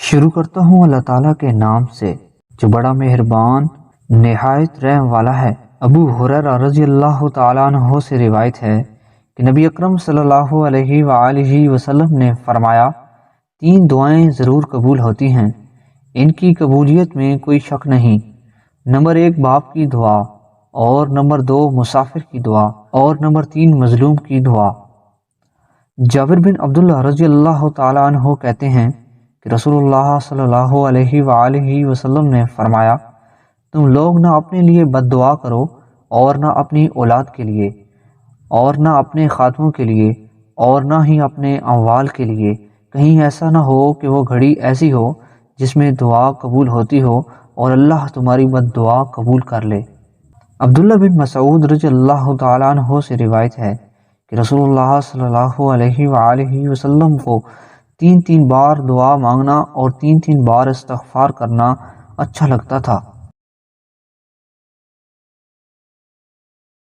شروع کرتا ہوں اللہ تعالیٰ کے نام سے جو بڑا مہربان نہایت رحم والا ہے۔ ابو ہریرہ رضی اللہ تعالیٰ عنہ سے روایت ہے کہ نبی اکرم صلی اللہ علیہ وآلہ وسلم نے فرمایا، 3 دعائیں ضرور قبول ہوتی ہیں، ان کی قبولیت میں کوئی شک نہیں۔ نمبر 1 باپ کی دعا، اور نمبر 2 مسافر کی دعا، اور نمبر 3 مظلوم کی دعا۔ جابر بن عبداللہ رضی اللہ تعالیٰ عنہ کہتے ہیں کہ رسول اللہ صلی اللہ علیہ وآلہ وسلم نے فرمایا، تم لوگ نہ اپنے لیے بد دعا کرو اور نہ اپنی اولاد کے لیے، اور نہ اپنے خاتموں کے لیے، اور نہ ہی اپنے اموال کے لیے، کہیں ایسا نہ ہو کہ وہ گھڑی ایسی ہو جس میں دعا قبول ہوتی ہو اور اللہ تمہاری بد دعا قبول کر لے۔ عبداللہ بن مسعود رضی اللہ تعالیٰ عنہ سے روایت ہے کہ رسول اللہ صلی اللہ علیہ وآلہ وسلم کو 3 بار دعا مانگنا اور 3 بار استغفار کرنا اچھا لگتا تھا۔